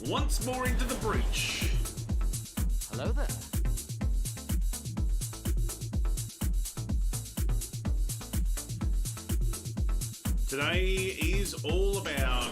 once more into the breach. Hello there. Today is all about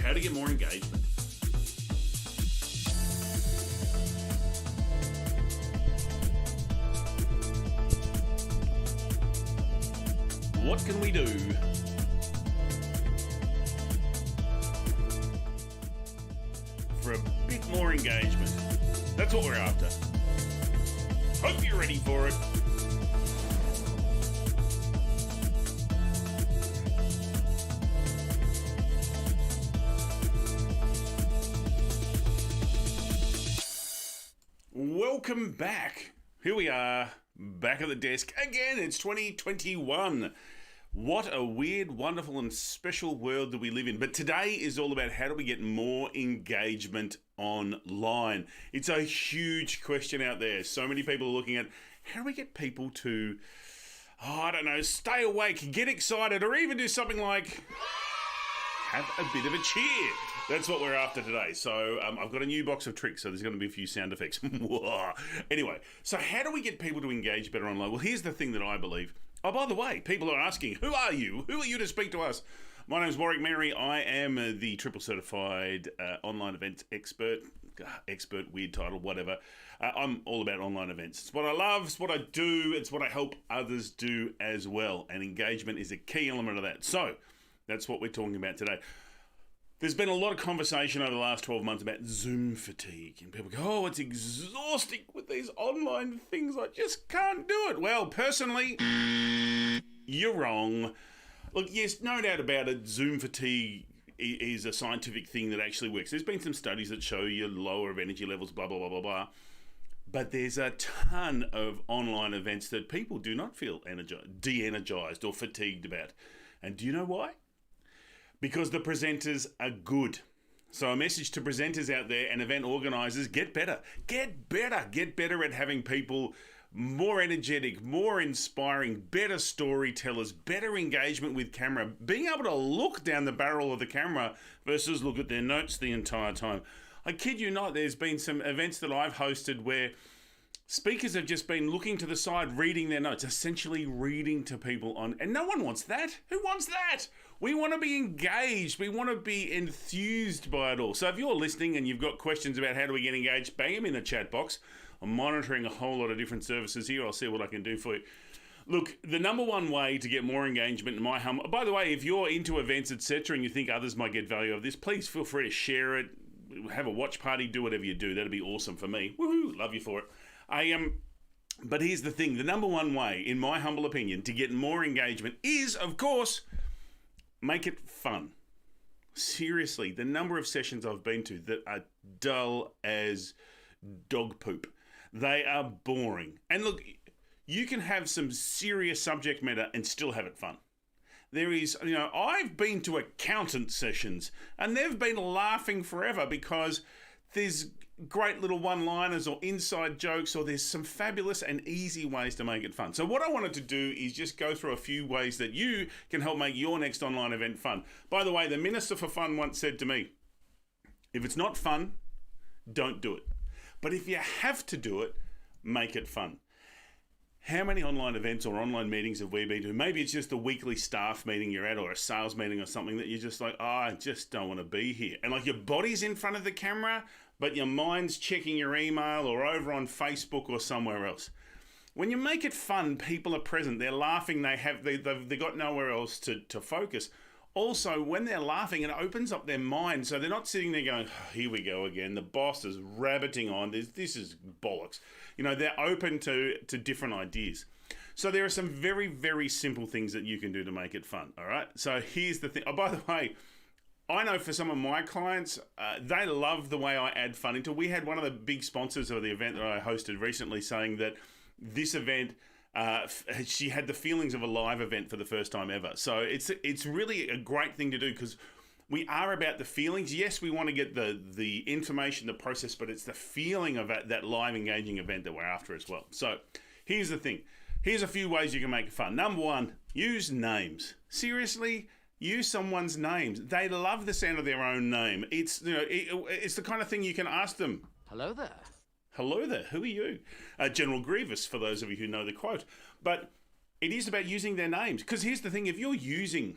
how to get more engagement. What can we do for a bit more engagement? That's what we're after. Hope you're ready for it. Welcome back. Here we are, back at the desk again. It's 2021. What a weird, wonderful, and special world that we live in. But today is all about how do we get more engagement online. It's a huge question out there. So many people are looking at how do we get people to, stay awake, get excited, or even do something like have a bit of a cheer. That's what we're after today. So I've got a new box of tricks, so there's going to be a few sound effects. Anyway, so how do we get people to engage better online? Well, here's the thing that I believe. Oh, by the way, people are asking, who are you? Who are you to speak to us? My name's Warwick Mary. I am the triple certified online events expert. Expert, weird title, whatever. I'm all about online events. It's what I love, it's what I do, it's what I help others do as well. And engagement is a key element of that. So that's what we're talking about today. There's been a lot of conversation over the last 12 months about Zoom fatigue. And people go, oh, it's exhausting with these online things. I just can't do it. Well, personally, you're wrong. Look, yes, no doubt about it, Zoom fatigue is a scientific thing that actually works. There's been some studies that show you lower of energy levels, blah, blah, blah, blah, blah. But there's a ton of online events that people do not feel de-energized or fatigued about. And do you know why? Because the presenters are good. So a message to presenters out there and event organisers, get better. Get better at having people more energetic, more inspiring, better storytellers, better engagement with camera, being able to look down the barrel of the camera versus look at their notes the entire time. I kid you not, there's been some events that I've hosted where speakers have just been looking to the side, reading their notes, essentially reading to people on, and no one wants that. Who wants that? We want to be engaged. We want to be enthused by it all. So if you're listening and you've got questions about how do we get engaged, bang them in the chat box. I'm monitoring a whole lot of different services here. I'll see what I can do for you. Look, the number one way to get more engagement in my home, by the way, if you're into events, etc., and you think others might get value of this, please feel free to share it, have a watch party, do whatever you do. That'd be awesome for me. Woohoo, love you for it. But here's the thing. The number one way, in my humble opinion, to get more engagement is, of course, make it fun. Seriously, the number of sessions I've been to that are dull as dog poop. They are boring. And look, you can have some serious subject matter and still have it fun. There is, I've been to accountant sessions and they've been laughing forever because there's great little one-liners or inside jokes, or there's some fabulous and easy ways to make it fun. So what I wanted to do is just go through a few ways that you can help make your next online event fun. By the way, the Minister for Fun once said to me, if it's not fun, don't do it. But if you have to do it, make it fun. How many online events or online meetings have we been to? Maybe it's just a weekly staff meeting you're at or a sales meeting or something that you're just like, I just don't want to be here. And like your body's in front of the camera, but your mind's checking your email or over on Facebook or somewhere else. When you make it fun, people are present. They're laughing. They've got nowhere else to focus. Also, when they're laughing, it opens up their mind. So they're not sitting there going, oh, here we go again. The boss is rabbiting on. This is bollocks. They're open to different ideas. So there are some very, very simple things that you can do to make it fun. All right. So here's the thing. Oh, by the way, I know for some of my clients, they love the way I add fun into it. We had one of the big sponsors of the event that I hosted recently saying that this event, she had the feelings of a live event for the first time ever. So it's really a great thing to do because we are about the feelings. Yes, we want to get the information, the process, but it's the feeling of that live engaging event that we're after as well. So here's the thing. Here's a few ways you can make it fun. Number one, use names. Seriously, use someone's names. They love the sound of their own name. It's it's the kind of thing you can ask them. Hello there. Hello there, who are you? General Grievous, for those of you who know the quote. But it is about using their names. Because here's the thing, if you're using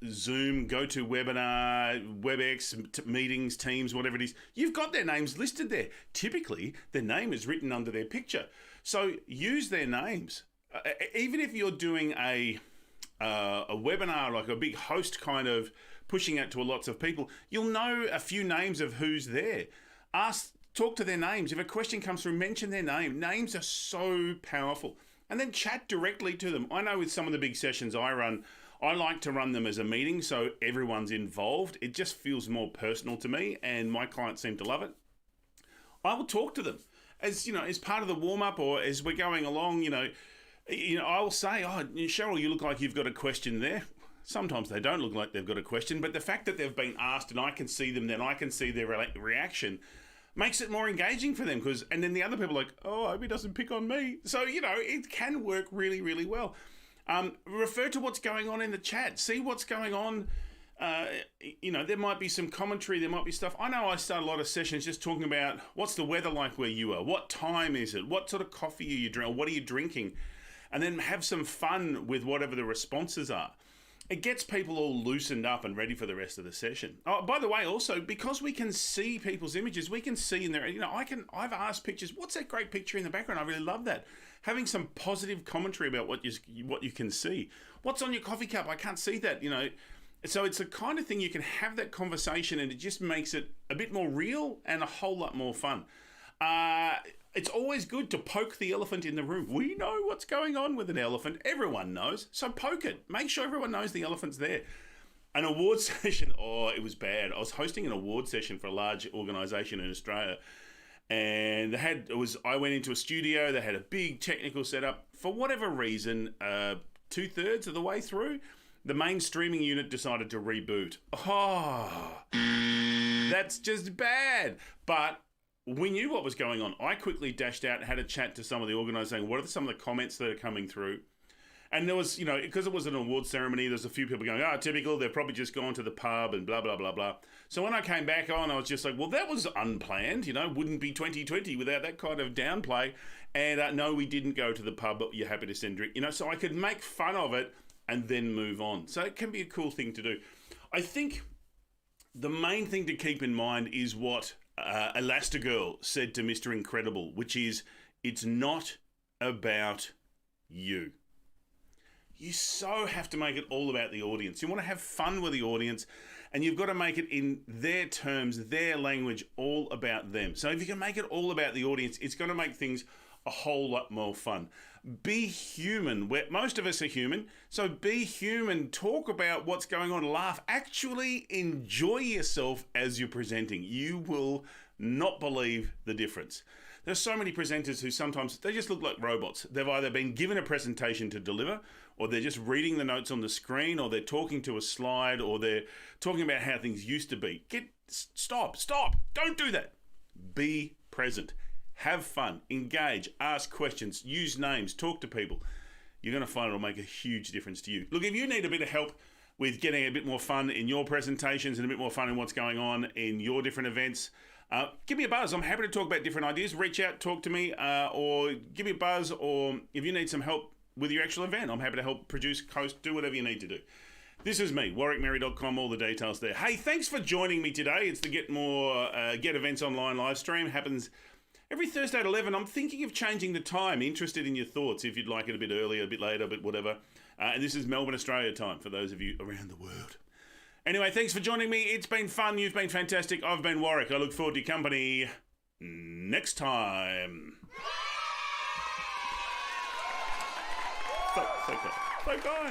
Zoom, GoToWebinar, WebEx, meetings, Teams, whatever it is, you've got their names listed there. Typically, their name is written under their picture. So use their names. Even if you're doing a webinar, like a big host kind of pushing out to lots of people, you'll know a few names of who's there. Talk to their names. If a question comes through, mention their name. Names are so powerful. And then chat directly to them. I know with some of the big sessions I run, I like to run them as a meeting so everyone's involved. It just feels more personal to me, and my clients seem to love it. I will talk to them as part of the warm up, or as we're going along. I will say, "Oh, Cheryl, you look like you've got a question there." Sometimes they don't look like they've got a question, but the fact that they've been asked and I can see them, then I can see their reaction, makes it more engaging for them. And then the other people are like, "Oh, I hope he doesn't pick on me." So, it can work really, really well. Refer to what's going on in the chat. See what's going on. There might be some commentary. There might be stuff. I know I start a lot of sessions just talking about what's the weather like where you are? What time is it? What sort of coffee are you drinking? What are you drinking? And then have some fun with whatever the responses are. It gets people all loosened up and ready for the rest of the session. Oh, by the way, also, because we can see people's images, we can see in there, I've asked pictures, what's that great picture in the background? I really love that. Having some positive commentary about what you can see. What's on your coffee cup? I can't see that, So it's the kind of thing you can have that conversation, and it just makes it a bit more real and a whole lot more fun. It's always good to poke the elephant in the room. We know what's going on with an elephant. Everyone knows. So poke it. Make sure everyone knows the elephant's there. An award session. Oh, it was bad. I was hosting an award session for a large organisation in Australia. And I went into a studio. They had a big technical setup. For whatever reason, 2/3 of the way through, the main streaming unit decided to reboot. Oh, that's just bad. But we knew what was going on. I quickly dashed out and had a chat to some of the organisers saying, what are some of the comments that are coming through? And there was, because it was an award ceremony, there's a few people going, typical, they've probably just gone to the pub and blah, blah, blah, blah. So when I came back on, I was just like, well, that was unplanned, wouldn't be 2020 without that kind of downplay. And no, we didn't go to the pub, but you're happy to send drink, so I could make fun of it and then move on. So it can be a cool thing to do. I think the main thing to keep in mind is what Elastigirl said to Mr. Incredible, which is, it's not about you. You so have to make it all about the audience. You want to have fun with the audience, and you've got to make it in their terms, their language, all about them. So if you can make it all about the audience, it's going to make things a whole lot more fun. Be human. Most of us are human, so be human. Talk about what's going on. Laugh. Actually enjoy yourself as you're presenting. You will not believe the difference. There's so many presenters who sometimes, they just look like robots. They've either been given a presentation to deliver, or they're just reading the notes on the screen, or they're talking to a slide, or they're talking about how things used to be. Stop. Don't do that. Be present. Have fun, engage, ask questions, use names, talk to people. You're going to find it'll make a huge difference to you. Look, if you need a bit of help with getting a bit more fun in your presentations and a bit more fun in what's going on in your different events, give me a buzz. I'm happy to talk about different ideas. Reach out, talk to me, or give me a buzz, or if you need some help with your actual event, I'm happy to help produce, host, do whatever you need to do. This is me, warwickmerry.com, all the details there. Hey, thanks for joining me today. It's the Get Events Online live stream. Happens every Thursday at 11. I'm thinking of changing the time. Interested in your thoughts, if you'd like it a bit earlier, a bit later, a bit whatever. And this is Melbourne, Australia time for those of you around the world. Anyway, thanks for joining me. It's been fun. You've been fantastic. I've been Warwick. I look forward to your company next time. So kind.